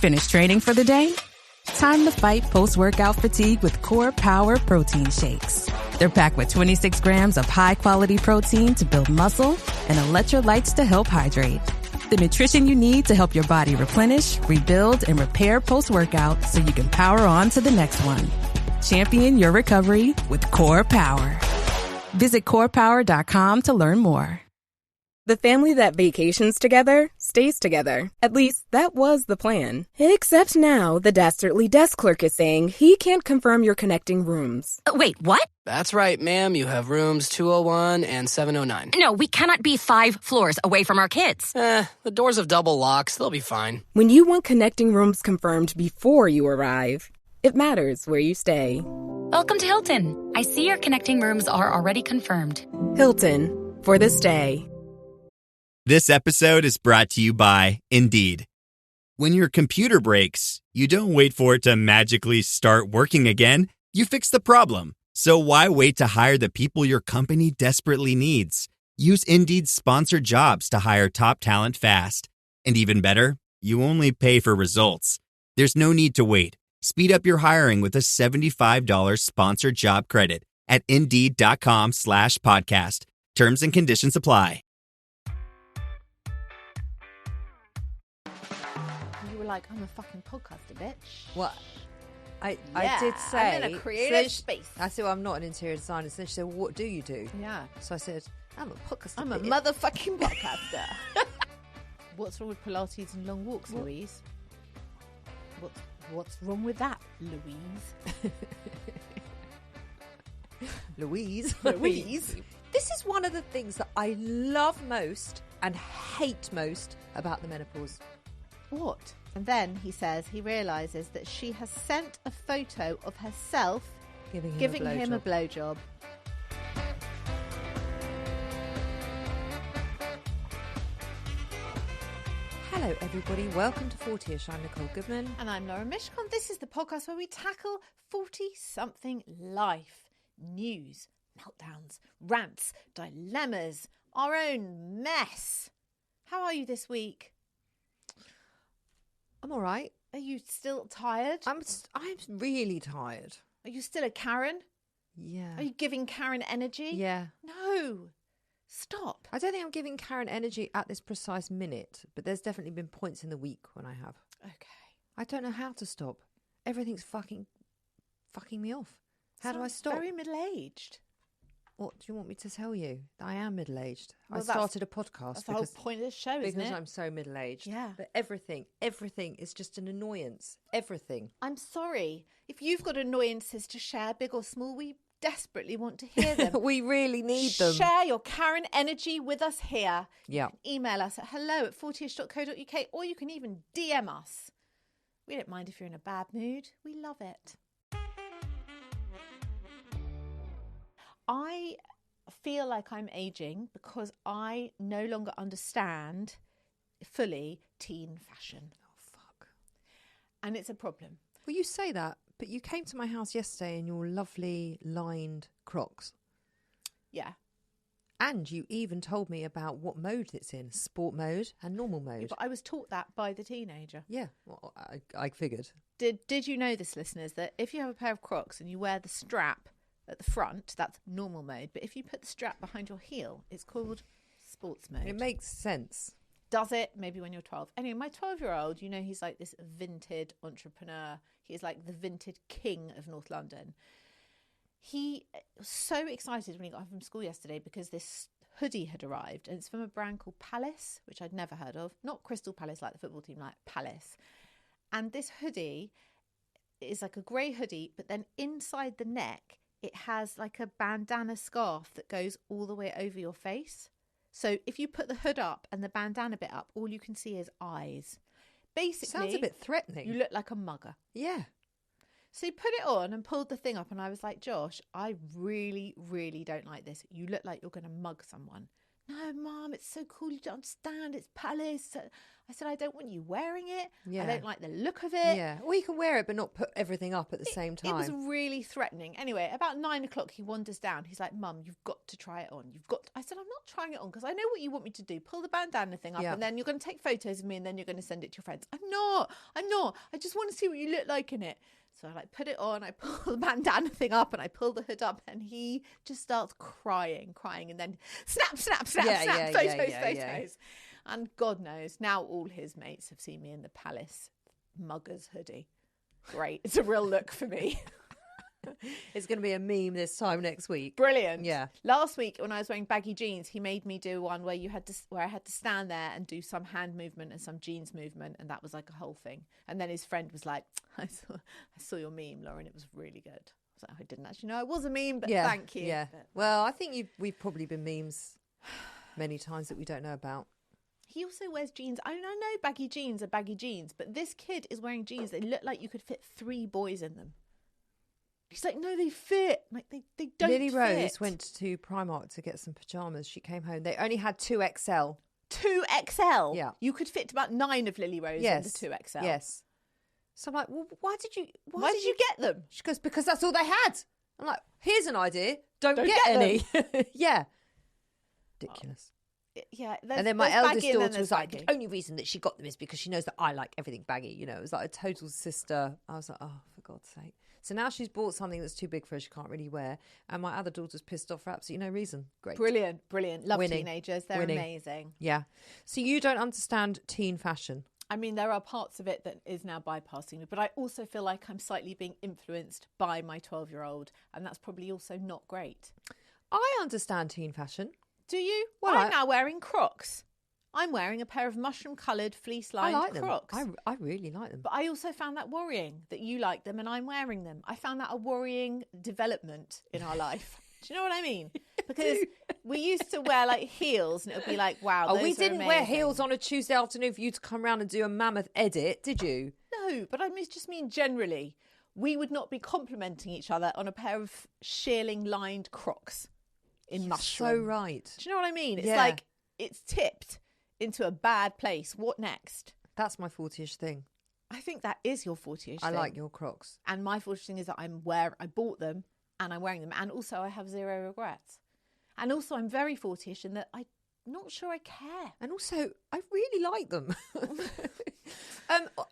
Finished training for the day? Time to fight post-workout fatigue with Core Power Protein Shakes. They're packed with 26 grams of high-quality protein to build muscle and electrolytes to help hydrate. The nutrition you need to help your body replenish, rebuild, and repair post-workout so you can power on to the next one. Champion your recovery with Core Power. Visit corepower.com to learn more. The family that vacations together stays together. At least, that was the plan. Except now, the Dastardly desk clerk is saying he can't confirm your connecting rooms. Wait, what? That's right, ma'am. You have rooms 201 and 709. No, we cannot be 5 floors away from our kids. The doors have double locks. They'll be fine. When you want connecting rooms confirmed before you arrive, it matters where you stay. Welcome to Hilton. I see your connecting rooms are already confirmed. Hilton, for the stay. This episode is brought to you by Indeed. When your computer breaks, you don't wait for it to magically start working again. You fix the problem. So why wait to hire the people your company desperately needs? Use Indeed's sponsored jobs to hire top talent fast. And even better, you only pay for results. There's no need to wait. Speed up your hiring with a $75 sponsored job credit at Indeed.com/podcast. Terms and conditions apply. Like, I'm a fucking podcaster, bitch. What? I did say I'm in a creative space. I said, well, I'm not an interior designer. So she said, well, what do you do? Yeah. So I said, I'm a podcaster. I'm a motherfucking podcaster. What's wrong with Pilates and long walks, Louise? What's wrong with that, Louise? Louise. This is one of the things that I love most and hate most about the menopause. What? And then he says he realises that she has sent a photo of herself giving him a blowjob. Hello, everybody. Welcome to 40ish. I'm Nicole Goodman. And I'm Laura Mishcon. This is the podcast where we tackle 40-something life. News, meltdowns, rants, dilemmas, our own mess. How are you this week? I'm all right. Are you still tired? I'm really tired. Are you still a Karen? Yeah. Are you giving Karen energy? Yeah. No. Stop. I don't think I'm giving Karen energy at this precise minute, but there's definitely been points in the week when I have. Okay. I don't know how to stop. Everything's fucking me off. How do I stop? Very middle-aged. What do you want me to tell you? I am middle-aged. Well, I started a podcast. That's the whole point of this show, isn't it? Because I'm so middle-aged. Yeah. But everything is just an annoyance. Everything. I'm sorry. If you've got annoyances to share, big or small, we desperately want to hear them. We really need them. Share your Karen energy with us here. Yeah. You can email us at hello@40ish.co.uk, or you can even DM us. We don't mind if you're in a bad mood. We love it. I feel like I'm aging because I no longer understand fully teen fashion. Oh, fuck. And it's a problem. Well, you say that, but you came to my house yesterday in your lovely lined Crocs. Yeah. And you even told me about what mode it's in, sport mode and normal mode. Yeah, but I was taught that by the teenager. Yeah, well, I figured. Did you know this, listeners, that if you have a pair of Crocs and you wear the strap at the front, that's normal mode. But if you put the strap behind your heel, it's called sports mode. It makes sense. Does it? Maybe when you're 12. Anyway, my 12-year-old, you know, he's like this vintage entrepreneur. He's like the vintage king of North London. He was so excited when he got home from school yesterday because this hoodie had arrived, and it's from a brand called Palace, which I'd never heard of. Not Crystal Palace like the football team, like Palace. And this hoodie is like a grey hoodie, but then inside the neck, it has like a bandana scarf that goes all the way over your face. So if you put the hood up and the bandana bit up, all you can see is eyes. Basically, Sounds a bit threatening. You look like a mugger. Yeah. So he put it on and pulled the thing up, and I was like, Josh, I really, really don't like this. You look like you're going to mug someone. no, Mum, it's so cool. You don't understand. It's Palace. I said, I don't want you wearing it. Yeah. I don't like the look of it. Yeah. Or you can wear it but not put everything up at the same time. It was really threatening. Anyway, about 9 o'clock, he wanders down. He's like, Mum, you've got to try it on. I said, I'm not trying it on because I know what you want me to do. Pull the bandana thing up and then you're going to take photos of me and then you're going to send it to your friends. I'm not. I just want to see what you look like in it. So I put it on, I pull the bandana thing up and I pull the hood up and he just starts crying and then snap, photos. And God knows, now all his mates have seen me in the Palace muggers hoodie. Great. It's a real look for me. It's going to be a meme this time next week. Brilliant. Yeah. Last week when I was wearing baggy jeans, he made me do one where I had to stand there and do some hand movement and some jeans movement, and that was like a whole thing. And then his friend was like, I saw your meme, Lauren. It was really good. I was like, I didn't actually know it was a meme, but thank you. Yeah. But, well, I think we've probably been memes many times that we don't know about. he also wears jeans. I know baggy jeans are baggy jeans, but this kid is wearing jeans. They look like you could fit 3 boys in them. He's like, no, they fit. Like they don't Lily fit. Rose went to Primark to get some pyjamas. She came home. They only had 2XL. 2XL? Yeah. You could fit about 9 of Lily Rose in the 2XL. Yes. So I'm like, well, why did you get them? She goes, because that's all they had. I'm like, here's an idea. Don't get get any. Yeah. Ridiculous. Yeah. And then my eldest daughter was like, the only reason that she got them is because she knows that I like everything baggy. You know, it was like a total sister. I was like, oh, for God's sake. So now she's bought something that's too big for her. She can't really wear. And my other daughter's pissed off for absolutely no reason. Great. Brilliant. Love Winning. teenagers. They're amazing. Yeah. So you don't understand teen fashion. I mean, there are parts of it that is now bypassing me, but I also feel like I'm slightly being influenced by my 12-year-old, and that's probably also not great. I understand teen fashion. Do you? Well, I'm now wearing Crocs. I'm wearing a pair of mushroom-coloured fleece-lined I like Crocs. them. I really like them. But I also found that worrying that you like them and I'm wearing them. I found that a worrying development in our life. Do you know what I mean? Because we used to wear like heels and it would be like, wow, those we are didn't wear amazing. heels on a Tuesday afternoon for you to come around and do a mammoth edit, did you? No, but I just mean generally. We would not be complimenting each other on a pair of shearling-lined Crocs in mushroom. So right. Do you know what I mean? It's Yeah. like it's tipped into a bad place. What next? That's my 40-ish thing. I think that is your 40-ish I thing. like your Crocs. And my 40-ish thing is that I bought them and I'm wearing them. And also I have 0 regrets. And also I'm very 40-ish in that I'm not sure I care. And also, I really like them.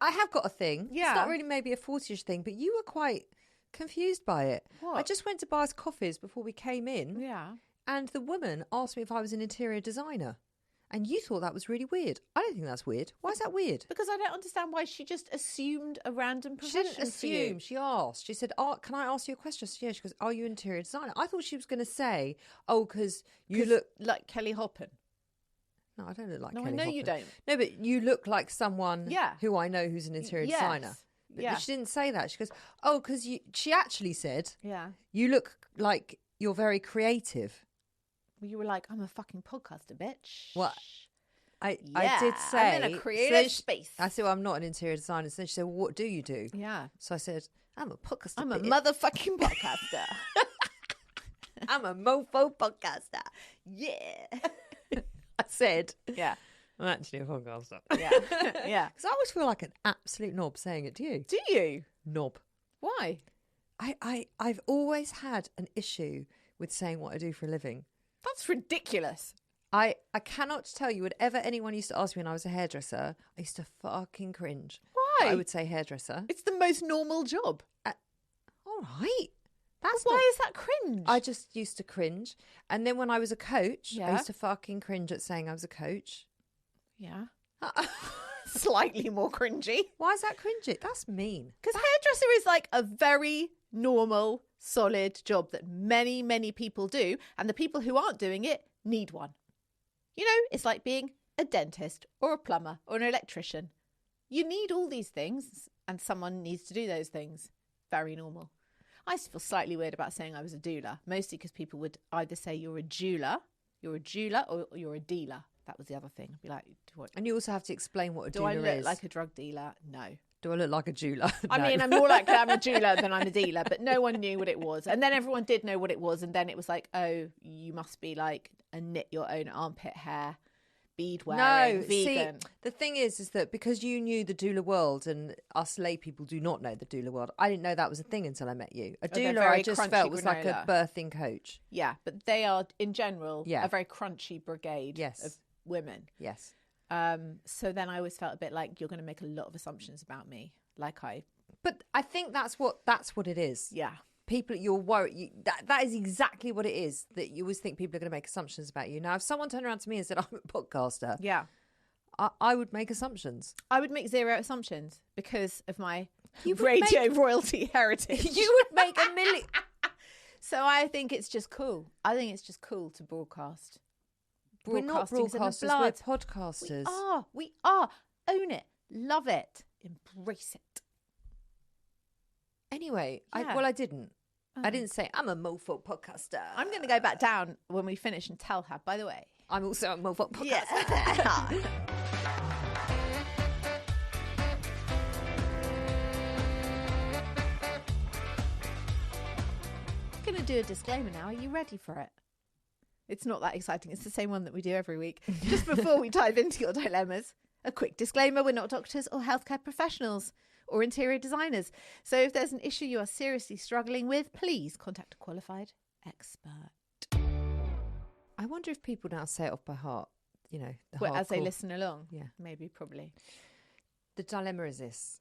I have got a thing. Yeah. It's not really maybe a 40-ish thing, but you were quite confused by it. What? I just went to buy us coffees before we came in. Yeah. And the woman asked me if I was an interior designer. And you thought that was really weird. I don't think that's weird. Why is that weird? Because I don't understand why she just assumed a random She profession didn't for you. assume. She asked. She said, can I ask you a question? I said, yeah. She goes, are you an interior designer? I thought she was going to say, because you look... like Kelly Hoppen. No, I don't look like No, Kelly I know you Hoppen. don't. No, but you look like someone who I know who's an interior Yes. designer. But Yeah. she didn't say that. She goes, because she actually said, Yeah. you look like you're very creative. Well, you were like, I'm a fucking podcaster, bitch. What? I Yeah, did say... I'm in a so creative then space. I said, well, I'm not an interior designer. So then she said, well, what do you do? Yeah. So I said, I'm a podcaster. I'm a bitch." motherfucking podcaster. I'm a mofo podcaster. Yeah. I said, Yeah. I'm actually a podcaster. Yeah. Yeah. Because I always feel like an absolute knob saying it. Do you? Do you? Knob. Why? I've always had an issue with saying what I do for a living. That's ridiculous. I cannot tell you, whatever anyone used to ask me when I was a hairdresser, I used to fucking cringe. Why? I would say hairdresser. It's the most normal job. All right. That's Why not... is that cringe? I just used to cringe. And then when I was a coach, I Yeah. used to fucking cringe at saying I was a coach. Yeah. Slightly more cringy. Why is that cringy? That's mean. Because hairdresser is like a very normal, solid job that many, many people do. And the people who aren't doing it need one. You know, it's like being a dentist or a plumber or an electrician. You need all these things and someone needs to do those things. Very normal. I used to feel slightly weird about saying I was a doula, mostly because people would either say you're a jeweler, or you're a dealer. That was the other thing. I'd be like, And you also have to explain what a do doula I look is. like a drug dealer? No. Do I look like a jeweler? I mean, I'm more likely I'm a jeweler than I'm a dealer, but no one knew what it was. And then everyone did know what it was. And then it was like, oh, you must be like and knit your own armpit hair, bead wearing, vegan. See, the thing is that because you knew the doula world and us lay people do not know the doula world, I didn't know that was a thing until I met you. A doula I just felt was like a birthing coach. Yeah, but they are, in general, a very crunchy brigade of women. Yes. So then I always felt a bit like you're going to make a lot of assumptions about me. But I think that's what it is. Yeah. People, you're worried. That is exactly what it is. That you always think people are going to make assumptions about you. Now, if someone turned around to me and said, I'm a podcaster, I would make assumptions. I would make zero assumptions because of my radio royalty heritage. You would make a million. So I think it's just cool. I think it's just cool to broadcast. We're not broadcasters, we're podcasters. We are. Own it. Love it. Embrace it. Anyway, I didn't. I didn't say I'm a mofo podcaster. I'm going to go back down when we finish and tell her, by the way. I'm also a mofo podcaster. Yeah. I'm going to do a disclaimer now. Are you ready for it? It's not that exciting. It's the same one that we do every week. Just before we dive into your dilemmas, a quick disclaimer. We're not doctors or healthcare professionals or interior designers. So if there's an issue you are seriously struggling with, please contact a qualified expert. I wonder if people now say it off by heart, as they listen along. Yeah. Maybe, probably. The dilemma is this.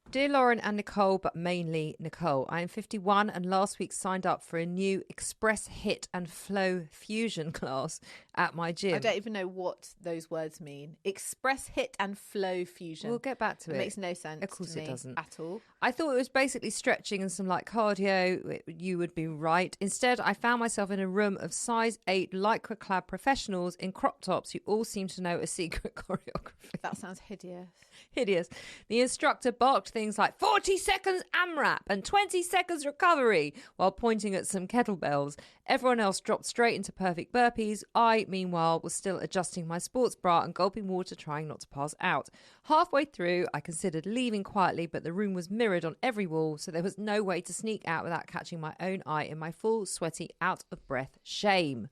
Dear Lauren and Nicole, but mainly Nicole, I am 51 and last week signed up for a new Express HIIT and Flow Fusion class at my gym. I don't even know what those words mean. Express HIIT and Flow Fusion. We'll get back to it. It makes no sense. Of course it doesn't. At all. I thought it was basically stretching and some light cardio. You would be right. Instead, I found myself in a room of size 8 lycra-clad professionals in crop tops who all seem to know a secret choreography. That sounds hideous. Hideous. The instructor barked things like 40 seconds AMRAP and 20 seconds recovery while pointing at some kettlebells. Everyone else dropped straight into perfect burpees. I, meanwhile, was still adjusting my sports bra and gulping water, trying not to pass out. Halfway through, I considered leaving quietly, but the room was mirrored on every wall, so there was no way to sneak out without catching my own eye in my full, sweaty, out-of-breath shame.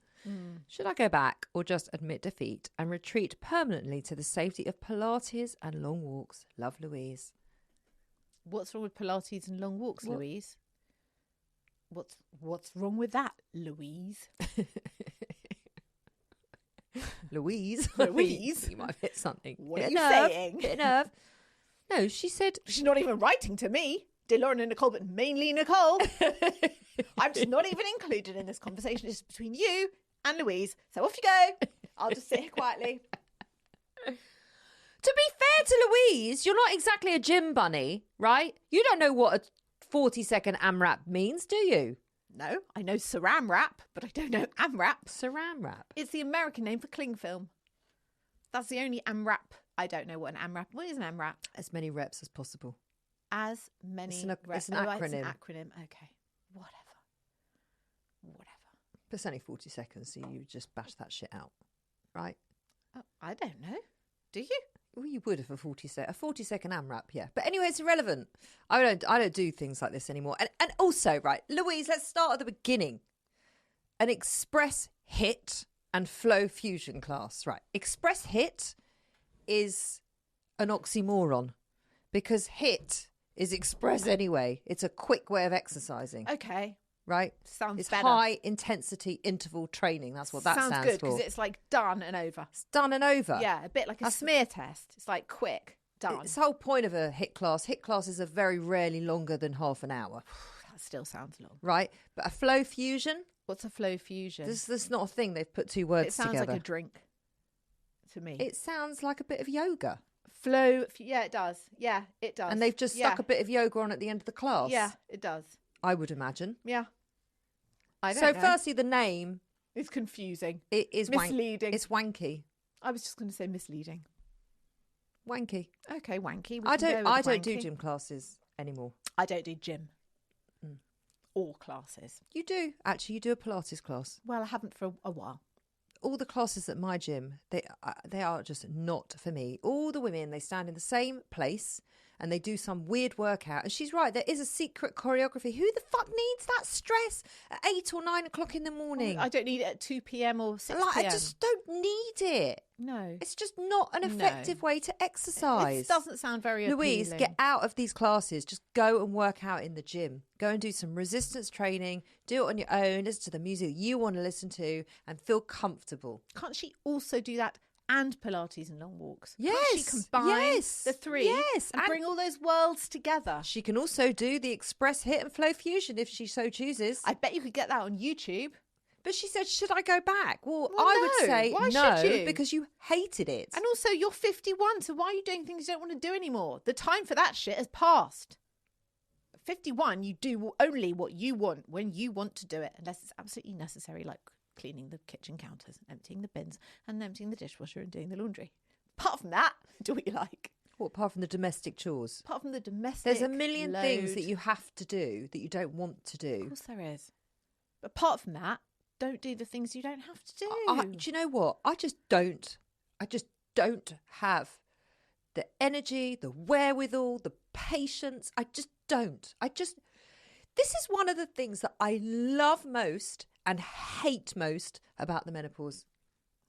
Should I go back or just admit defeat and retreat permanently to the safety of Pilates and long walks? Love, Louise. What's wrong with Pilates and long walks, Louise? What's wrong with that, Louise? Louise? Louise? You might have hit something. What are you saying? Hit a nerve. No, she said... She's not even writing to me. Dear Lauren and Nicole, but mainly Nicole. I'm just not even included in this conversation. It's between you and Louise. So off you go. I'll just sit here quietly. To be fair to Louise, you're not exactly a gym bunny, right? You don't know what a 40-second AMRAP means, do you? No, I know Saran wrap, but I don't know AMRAP. Saran wrap? It's the American name for cling film. That's the only AMRAP. I don't know what an AMRAP. What is an AMRAP? As many reps as possible. As many reps. It's an acronym. It's an acronym. Okay. Whatever. But it's only 40 seconds, so you just bash that shit out, right? Oh, I don't know. Do you? Well, you would if a 40-second AMRAP, yeah. But anyway, it's irrelevant. I don't do things like this anymore. And also, right, Louise, let's start at the beginning. An Express HIIT and Flow Fusion class, right? Express HIIT is an oxymoron because HIIT is express anyway. It's a quick way of exercising. Okay. Right? Sounds it's better. High intensity interval training. That's what that stands good, for. because it's like done and over. It's done and over. Yeah, a bit like a smear test. It's like quick, done. It's the whole point of a HIIT class. HIIT classes are very rarely longer than half an hour. That still sounds long. Right? But a flow fusion? What's a flow fusion? This is not a thing. They've put two words together. It sounds like a drink to me. It sounds like a bit of yoga. Flow, yeah, it does. Yeah, it does. And they've just stuck a bit of yoga on at the end of the class. Yeah, it does. I would imagine. Yeah. I don't know. Firstly, the name is confusing. It is misleading. It's wanky. I was just going to say misleading. Wanky. Okay, wanky. I don't do gym classes anymore. I don't do gym or classes. You do actually. You do a Pilates class. Well, I haven't for a while. All the classes at my gym, they are just not for me. All the women, they stand in the same place and they do some weird workout. And she's right, there is a secret choreography. Who the fuck needs that stress at 8 or 9 o'clock in the morning? I don't need it at 2 p.m. or 6 p.m. I just don't need it. No. It's just not an effective way to exercise. It doesn't sound very appealing. Louise, get out of these classes. Just go and work out in the gym. Go and do some resistance training. Do it on your own. Listen to the music you want to listen to and feel comfortable. Can't she also do that and Pilates and long walks? Yes. Can't she combine the three? Yes. And bring all those worlds together? She can also do the Express HIIT and Flow Fusion if she so chooses. I bet you could get that on YouTube. But she said, should I go back? Well, I would say why no, should you? because you hated it. And also, you're 51, so why are you doing things you don't want to do anymore? The time for that shit has passed. At 51, you do only what you want when you want to do it, unless it's absolutely necessary, like cleaning the kitchen counters, emptying the bins, and emptying the dishwasher and doing the laundry. Apart from that, do what you like. Well, apart from the domestic chores? Apart from the domestic There's a million things that you have to do that you don't want to do. Of course there is. But apart from that, don't do the things you don't have to do. Do you know what? I just don't have the energy, the wherewithal, the patience. I just don't. This is one of the things that I love most and hate most about the menopause.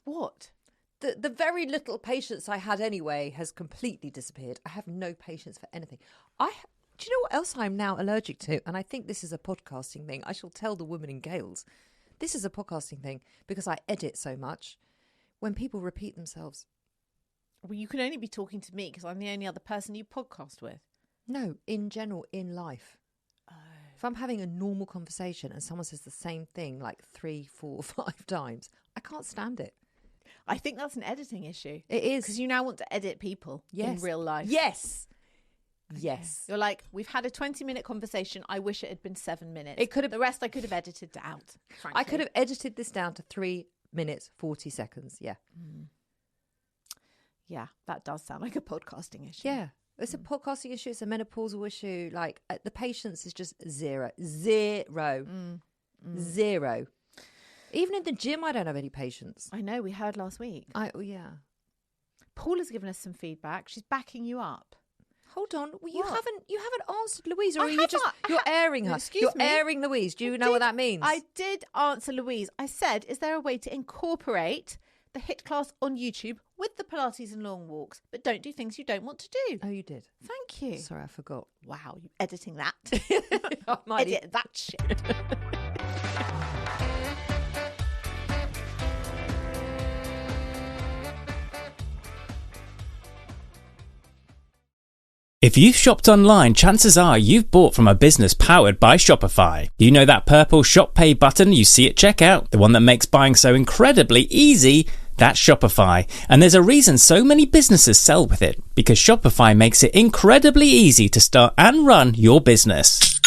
What? The very little patience I had anyway has completely disappeared. I have no patience for anything. Do you know what else I'm now allergic to? And I think this is a podcasting thing. I shall tell the woman in Gales. This is a podcasting thing because I edit so much. When people repeat themselves. Well, you can only be talking to me because I'm the only other person you podcast with. No, in general, in life. Oh. If I'm having a normal conversation and someone says the same thing like 3, 4, 5 times, I can't stand it. I think that's an editing issue. It is. Because you now want to edit people in real life. Yes. Yes. You're like, we've had a 20-minute conversation. I wish it had been 7 minutes. It could have. The rest I could have edited out, frankly. I could have edited this down to 3 minutes, 40 seconds. Yeah. Mm. Yeah, that does sound like a podcasting issue. Yeah. It's a podcasting issue. It's a menopausal issue. Like, the patience is just zero. Zero. Zero. Even in the gym, I don't have any patience. I know. We heard last week. Yeah. Paula's given us some feedback. She's backing you up. Hold on. Well, you haven't answered Louise, or I are you just you're airing her? Excuse me. Airing Louise. Do you know what that means? I did answer Louise. I said, is there a way to incorporate the HIIT class on YouTube with the Pilates and long walks, but don't do things you don't want to do? Oh, you did. Thank you. Sorry, I forgot. Wow, you editing that? I might edit that shit. If you've shopped online, chances are you've bought from a business powered by Shopify. You know that purple Shop Pay button you see at checkout? The one that makes buying so incredibly easy? That's Shopify. And there's a reason so many businesses sell with it. Because Shopify makes it incredibly easy to start and run your business.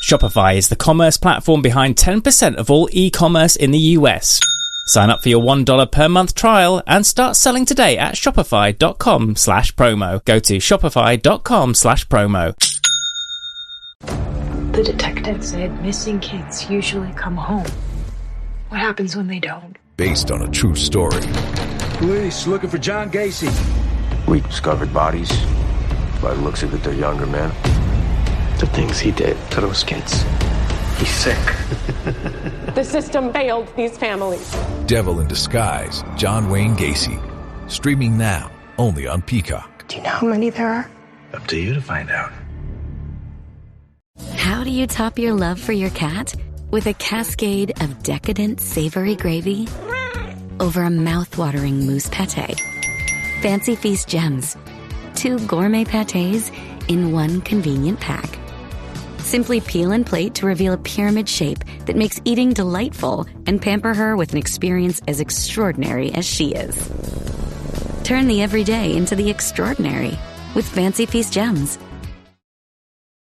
Shopify is the commerce platform behind 10% of all e-commerce in the US. Sign up for your $1 per month trial and start selling today at shopify.com/promo. Go to shopify.com/promo. The detective said missing kids usually come home. What happens when they don't? Based on a true story. Police looking for John Gacy. We discovered bodies. By the looks of it, they're younger men. The things he did to those kids. He's sick. The system failed these families. Devil in Disguise, John Wayne Gacy. Streaming now, only on Peacock. Do you know how many there are? Up to you to find out. How do you top your love for your cat? With a cascade of decadent savory gravy over a mouth-watering mousse pate. Fancy Feast Gems. 2 gourmet pâtés in one convenient pack. Simply peel and plate to reveal a pyramid shape that makes eating delightful and pamper her with an experience as extraordinary as she is. Turn the everyday into the extraordinary with Fancy Feast Gems.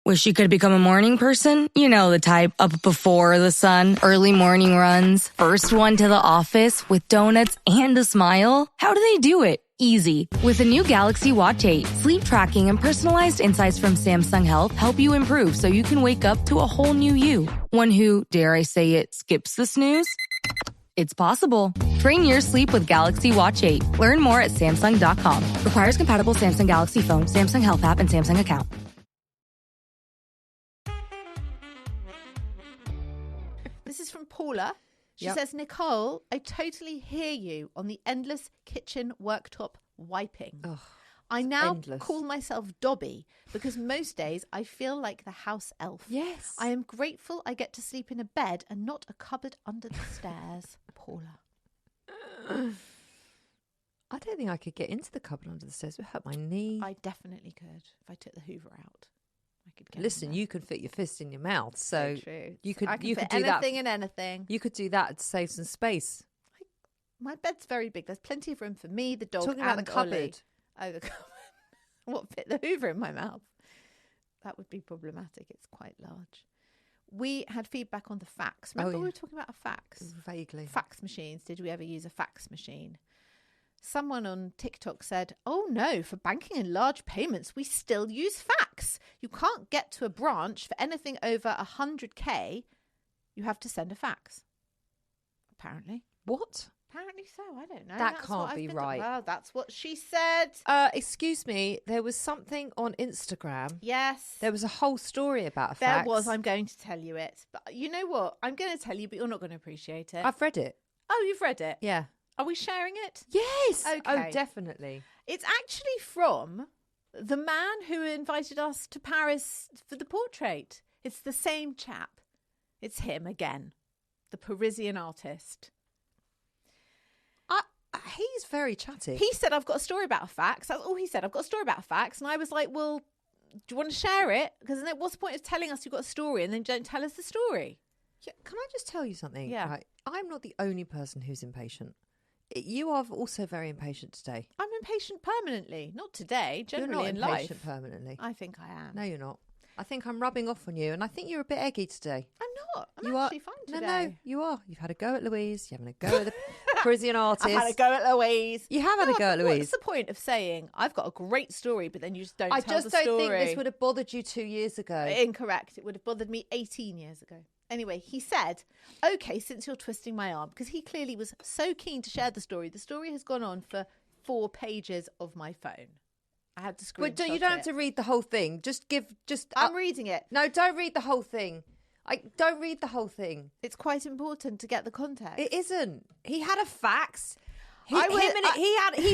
Wish you could become a morning person? You know the type, up before the sun, early morning runs, first one to the office with donuts and a smile. How do they do it? Easy. With the new Galaxy Watch 8, sleep tracking and personalized insights from Samsung Health help you improve so you can wake up to a whole new you. One who, dare I say it, skips the snooze? It's possible. Train your sleep with Galaxy Watch 8. Learn more at Samsung.com. Requires compatible Samsung Galaxy phone, Samsung Health app, and Samsung account. This is from Paula. She says, Nicole, I totally hear you on the endless kitchen worktop wiping. Ugh, I now endless. call myself Dobby because most days I feel like the house elf. Yes. I am grateful I get to sleep in a bed and not a cupboard under the stairs. Paula. I don't think I could get into the cupboard under the stairs. It would hurt my knee. I definitely could if I took the Hoover out. I could get Listen, you can fit your fist in your mouth, so true. you could I can you fit could do anything that. and anything. You could do that to save some space. My bed's very big. There's plenty of room for me, the dog, Talking and about the cupboard. Ollie. Oh, the cupboard. What, fit the Hoover in my mouth? That would be problematic. It's quite large. We had feedback on the fax. Remember we were talking about a fax? Vaguely. Fax machines. Did we ever use a fax machine? Someone on TikTok said, oh no, for banking and large payments, we still use fax. You can't get to a branch for anything over 100K. You have to send a fax. Apparently. What? Apparently so. I don't know. That That's can't what I've be been right. Well, that's what she said. Excuse me, there was something on Instagram. Yes. There was a whole story about a There fax. was. I'm going to tell you it. But you know what? I'm going to tell you, but you're not going to appreciate it. I've read it. Oh, you've read it? Yeah. Are we sharing it? Yes. Okay. Oh, definitely. It's actually from the man who invited us to Paris for the portrait. It's the same chap. It's him again, the Parisian artist. He's very chatty. He said, I've got a story about a fax. That's all he said. I've got a story about a fax. And I was like, well, do you want to share it? Because then what's the point of telling us you've got a story and then don't tell us the story? Yeah, can I just tell you something? Yeah. Right. I'm not the only person who's impatient. You are also very impatient today. I'm impatient permanently. Not today, generally You're not in impatient life. permanently. I think I am. No, you're not. I think I'm rubbing off on you, and I think you're a bit eggy today. I'm not. I'm You actually are, fine today. No, you are. You've had a go at Louise. You're having a go at the Parisian artist. I've had a go at Louise. You have had a go at Louise. What's the point of saying, I've got a great story, but then you just don't I tell the just story? don't think this would have bothered you 2 years ago. Incorrect. It would have bothered me 18 years ago. Anyway, he said, okay, since you're twisting my arm, because he clearly was so keen to share the story has gone on for 4 pages of my phone. I had to screenshot But you don't have to read the whole thing. I'm reading it. No, don't read the whole thing. Don't read the whole thing. It's quite important to get the context. It isn't. He had a fax. He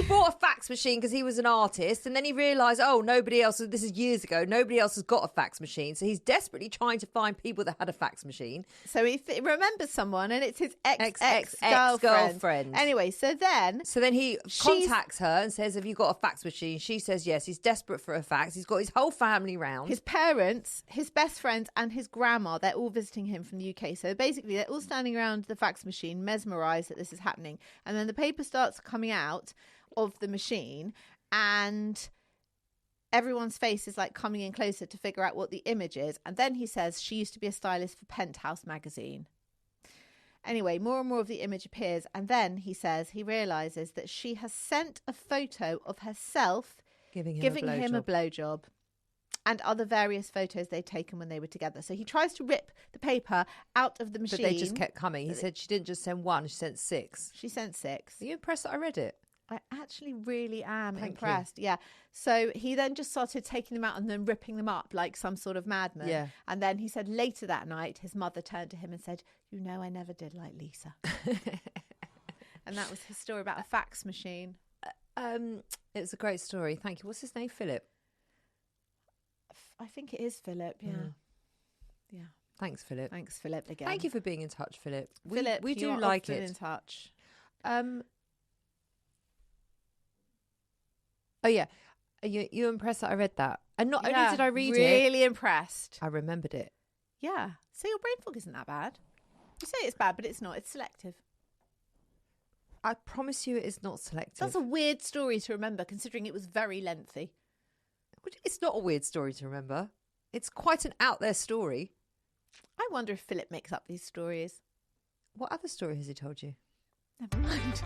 bought a fax machine because he was an artist, and then he realised, nobody else. This is years ago. Nobody else has got a fax machine, so he's desperately trying to find people that had a fax machine. So he remembers someone, and it's his ex-girlfriend. Anyway, so then he contacts her and says, "Have you got a fax machine?" She says, "Yes." He's desperate for a fax. He's got his whole family round. His parents, his best friends, and his grandma. They're all visiting him from the UK. So basically, they're all standing around the fax machine, mesmerised that this is happening, and then the paper starts coming out of the machine, and everyone's face is like coming in closer to figure out what the image is. And then he says she used to be a stylist for Penthouse magazine. Anyway, more and more of the image appears, and then he says he realizes that she has sent a photo of herself giving him a blowjob, and other various photos they'd taken when they were together. So he tries to rip the paper out of the machine. But they just kept coming. He said she didn't just send one, she sent 6. She sent 6. Are you impressed that I read it? I actually really am Thank impressed. Yeah. So he then just started taking them out and then ripping them up like some sort of madman. Yeah. And then he said later that night, his mother turned to him and said, "You know, I never did like Lisa." And that was his story about a fax machine. It was a great story. Thank you. What's his name? Philip? I think it is Philip. Yeah. Yeah. Thanks, Philip. Thanks, Philip, again. Thank you for being in touch, Philip. Philip, we do you're like often it. in touch. Oh yeah, are you impressed that I read that? And not only did I read it, really impressed. I remembered it. Yeah. So your brain fog isn't that bad. You say it's bad, but it's not. It's selective. I promise you, it is not selective. That's a weird story to remember, considering it was very lengthy. It's not a weird story to remember. It's quite an out there story. I wonder if Philip makes up these stories. What other story has he told you? Never mind.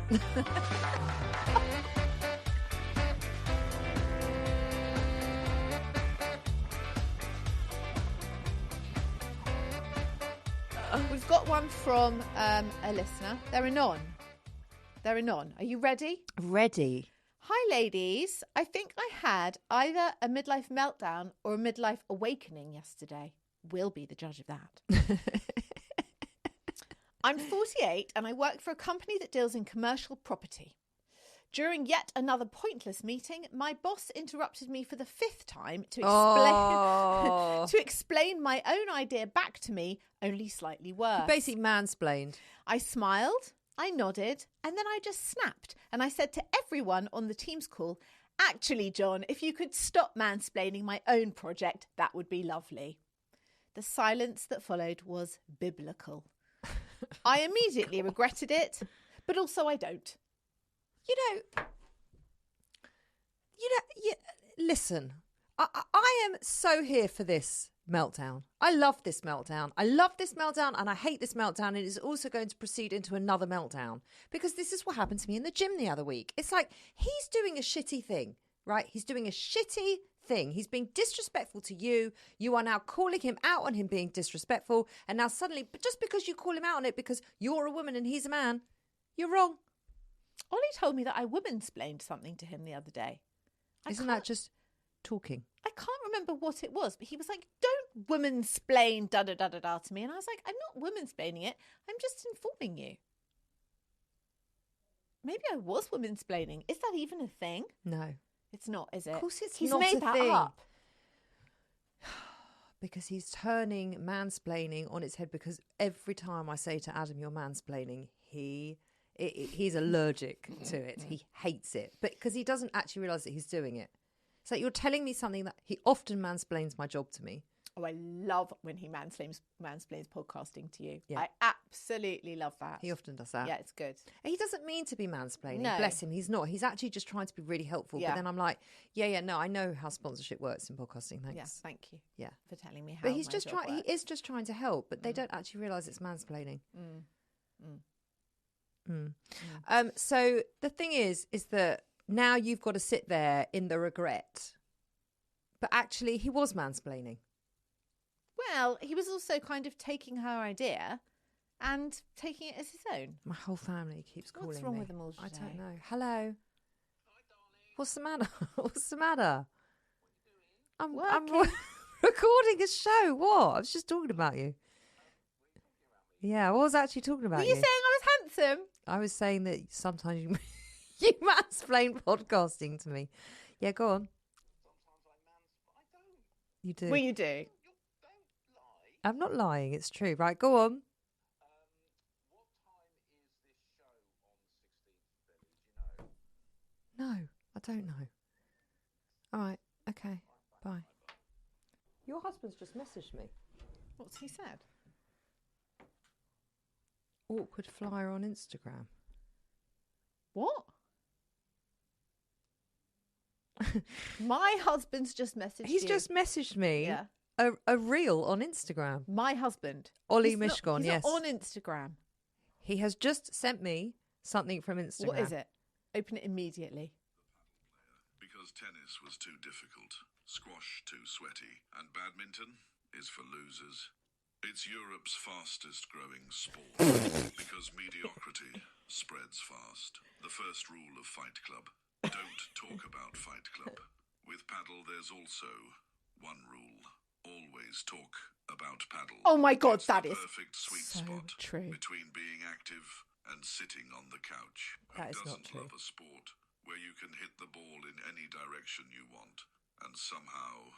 we've got one from a listener. They're anon. Are you ready? Ready. Hi, ladies. I think I had either a midlife meltdown or a midlife awakening yesterday. We'll be the judge of that. I'm 48 and I work for a company that deals in commercial property. During yet another pointless meeting, my boss interrupted me for the 5th time to explain my own idea back to me, only slightly worse. Basically mansplained. I smiled, I nodded, and then I just snapped. And I said to everyone on the Teams call, actually, John, if you could stop mansplaining my own project, that would be lovely. The silence that followed was biblical. I immediately regretted it, but also I don't. Listen, I am so here for this meltdown. I love this meltdown. And I hate this meltdown. And it's also going to proceed into another meltdown because this is what happened to me in the gym the other week. It's like he's doing a shitty thing, right? He's doing a shitty thing. He's being disrespectful to you. You are now calling him out on him being disrespectful. And now suddenly, just because you call him out on it because you're a woman and he's a man, you're wrong. Ollie told me that I womansplained something to him the other day. Isn't that just talking? I can't remember what it was, but he was like, don't womansplain da-da-da-da-da to me. And I was like, I'm not womansplaining it. I'm just informing you. Maybe I was womansplaining. Is that even a thing? No. It's not, is it? Of course it's He's not made a that thing. up. Because he's turning mansplaining on its head because every time I say to Adam, you're mansplaining, he's allergic to it. He hates it. But because he doesn't actually realise that he's doing it. It's like you're telling me something that he often mansplains my job to me. Oh, I love when he mansplains podcasting to you. Yeah. I absolutely love that. He often does that. Yeah, it's good. He doesn't mean to be mansplaining. No. Bless him. He's not. He's actually just trying to be really helpful. Yeah. But then I'm like, no, I know how sponsorship works in podcasting. Thanks. Yeah, thank you. Yeah. For telling me how. But he's my just job trying. works. He is just trying to help, but they don't actually realise it's mansplaining. So the thing is that now you've got to sit there in the regret. But actually, he was mansplaining. Well, he was also kind of taking her idea and taking it as his own. My whole family keeps calling me. What's wrong with them all today? I don't know. Hello. Hi, darling. What's the matter? What's the matter? I'm recording a show. What? I was just talking about you. Yeah, I was actually talking about you. Were you saying I was handsome? I was saying that sometimes you mansplain podcasting to me. Yeah, go on. You do. Well, you do. I'm not lying. It's true. Right, go on. No, I don't know. All right. Okay. Bye. Your husband's just messaged me. What's he said? Awkward flyer on Instagram. What? My husband's just messaged He's you. just messaged me. Yeah. A reel on Instagram. My husband. Ollie He's Mishkon, yes. Not on Instagram. He has just sent me something from Instagram. What is it? Open it immediately. Because tennis was too difficult, squash too sweaty, and badminton is for losers. It's Europe's fastest growing sport because mediocrity spreads fast. The first rule of Fight Club: don't talk about Fight Club. With paddle, there's also one rule: always talk about paddle. Oh my God, it's that the is perfect sweet so spot true. between being active and sitting on the couch. That Who is not doesn't true. love a sport where you can hit the ball in any direction you want and somehow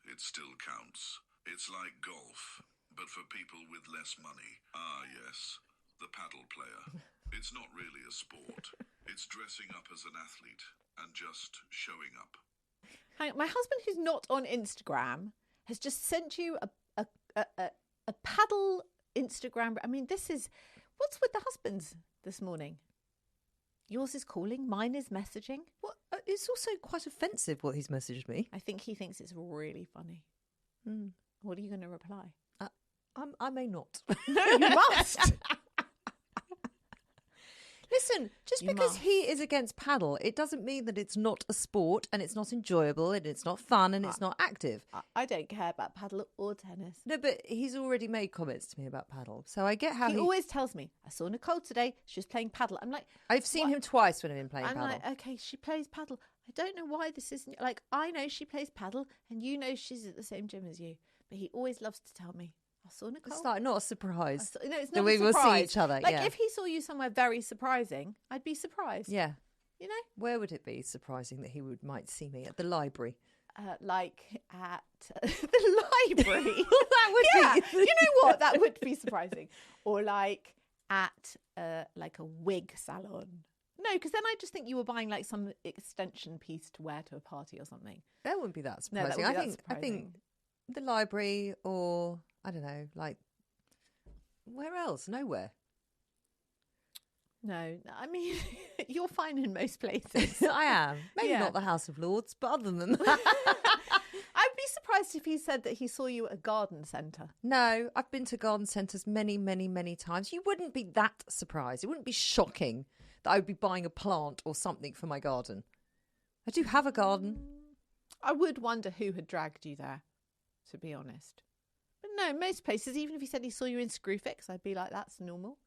it still counts? It's like golf, but for people with less money. Ah, yes, the paddle player. It's not really a sport. It's dressing up as an athlete and just showing up. Hang on, my husband, who's not on Instagram, has just sent you a paddle Instagram. I mean, this is... What's with the husbands this morning? Yours is calling, mine is messaging. What? It's also quite offensive what he's messaged me. I think he thinks it's really funny. What are you going to reply? I may not. No, you must. Listen, just because he is against paddle, it doesn't mean that it's not a sport and it's not enjoyable and it's not fun and it's not active. I don't care about paddle or tennis. No, but he's already made comments to me about paddle. So I get how he always tells me, I saw Nicole today, she was playing paddle. I'm like... I've seen him twice when I've been playing paddle. I'm like, okay, she plays paddle. I don't know why this isn't... Like, I know she plays paddle and you know she's at the same gym as you. But he always loves to tell me, I saw Nicole. It's like not a surprise. No, it's not that a we surprise. will see each other. Like, if he saw you somewhere very surprising, I'd be surprised. Yeah. You know? Where would it be surprising that he might see me? At the library? Like at the library. That would be. You know what? That would be surprising. Or like at like a wig salon. No, because then I just think you were buying like some extension piece to wear to a party or something. That wouldn't be that surprising. No, that wouldn't be that surprising. I think the library, or I don't know, like where else? Nowhere. No, I mean you're fine in most places. I am. Maybe not the House of Lords, but other than that. I'd be surprised if he said that he saw you at a garden centre. No, I've been to garden centres many, many, many times. You wouldn't be that surprised. It wouldn't be shocking that I would be buying a plant or something for my garden. I do have a garden. I would wonder who had dragged you there, to be honest. But no, most places, even if he said he saw you in Screwfix, I'd be like, that's normal.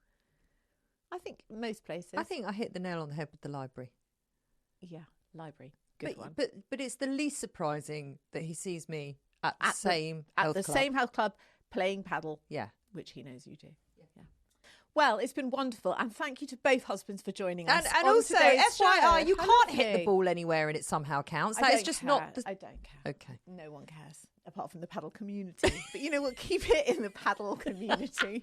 I think most places. I think I hit the nail on the head with the library. Yeah, library. Good one. But it's the least surprising that he sees me at the same health club playing paddle. Yeah. Which he knows you do. Yeah. Well, it's been wonderful, and thank you to both husbands for joining us. And also, FYI, you can't hit the ball anywhere and it somehow counts. That's just not. I don't care. Okay. No one cares, apart from the paddle community. But you know what? Keep it in the paddle community,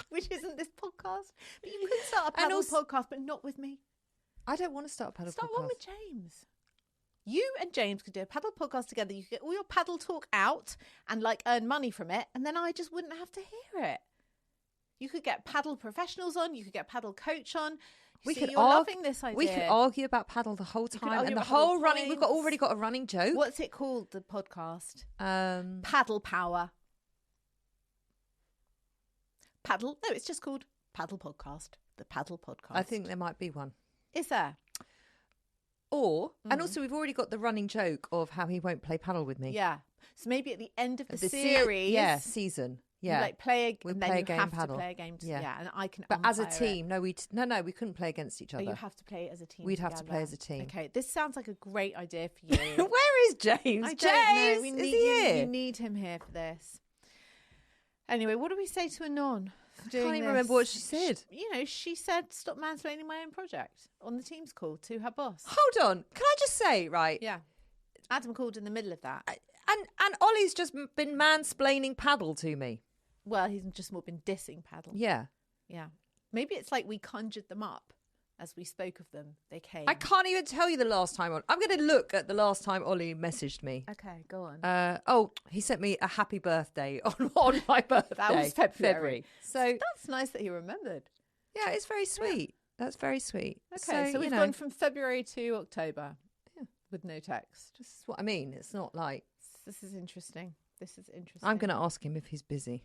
which isn't this podcast. But you could start a paddle podcast, but not with me. I don't want to start a paddle podcast. Start one with James. You and James could do a paddle podcast together. You could get all your paddle talk out and like earn money from it, and then I just wouldn't have to hear it. You could get paddle professionals on. You could get paddle coach on. You're loving this idea. We could argue about paddle the whole time and the whole running. We've already got a running joke. What's it called? The podcast? Paddle Power. Paddle? No, it's just called Paddle Podcast. The Paddle Podcast. I think there might be one. Is there? And also we've already got the running joke of how he won't play paddle with me. Yeah. So maybe at the end of the series. Season. Yeah. Play a game have paddle. to play a game. And I can But as a team, no, we couldn't play against each other. Oh, you have to play as a team. We'd have to play as a team. Okay, this sounds like a great idea for you. Where is James? James, is he here? You need him here for this. Anyway, what do we say to Anon? I can't even remember what she said. She said, stop mansplaining my own project on the Teams call to her boss. Hold on. Can I just say, right? Yeah. Adam called in the middle of that. And Ollie's just been mansplaining paddle to me. Well, he's just more been dissing paddle. Yeah. Yeah. Maybe it's like we conjured them up as we spoke of them. They came. I can't even tell you the last time. I'm going to look at the last time Ollie messaged me. Okay, go on. He sent me a happy birthday on my birthday. That was February. So that's nice that he remembered. Yeah, it's very sweet. Yeah. That's very sweet. Okay, so we've gone from February to October with no text. This is what I mean. It's not like... This is interesting. I'm going to ask him if he's busy.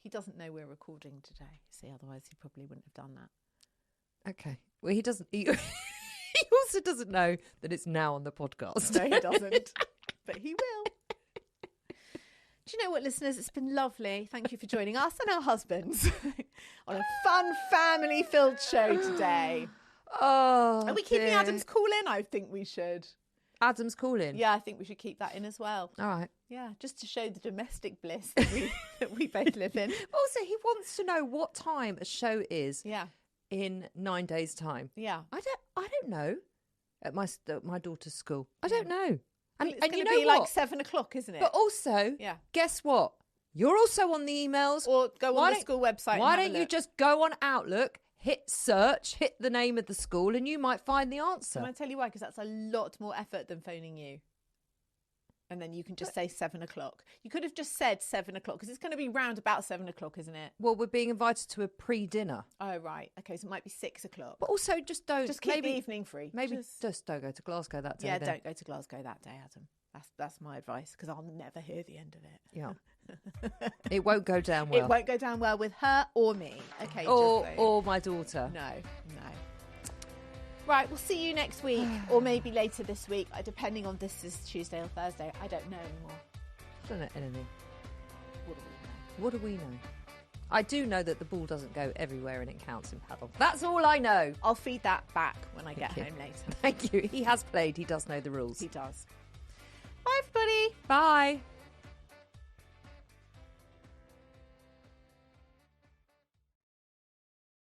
He doesn't know we're recording today. See, otherwise he probably wouldn't have done that. Okay. Well, he doesn't. He also doesn't know that it's now on the podcast. No, he doesn't. But he will. Do you know what, listeners? It's been lovely. Thank you for joining us and our husbands on a fun, family-filled show today. Oh, are we keeping Adam's call in? I think we should. Adam's call in? Yeah, I think we should keep that in as well. All right. Yeah, just to show the domestic bliss that we both live in. Also, he wants to know what time a show is. Yeah. In 9 days' time. Yeah. I don't know. At my daughter's school. I don't know. And it's going to be like 7 o'clock, isn't it? But also, guess what? You're also on the emails. Or go on the school website. Why don't you just go on Outlook, hit search, hit the name of the school, and you might find the answer. Can I tell you why? Because that's a lot more effort than phoning you. And then you can just say 7 o'clock. You could have just said 7 o'clock because it's going to be round about 7 o'clock, isn't it? Well, we're being invited to a pre-dinner. Oh, right. Okay, so it might be 6 o'clock. But also just don't... Just keep the evening free. Maybe just don't go to Glasgow that day. Yeah, don't go to Glasgow that day, Adam. That's my advice because I'll never hear the end of it. Yeah. It won't go down well. It won't go down well with her or me. Okay. Or my daughter. No. Right, we'll see you next week, or maybe later this week, depending on this is Tuesday or Thursday. I don't know anymore. I don't know anything. What do we know? I do know that the ball doesn't go everywhere and it counts in paddle. That's all I know. I'll feed that back when I get home later. Thank you. He has played. He does know the rules. He does. Bye, everybody. Bye.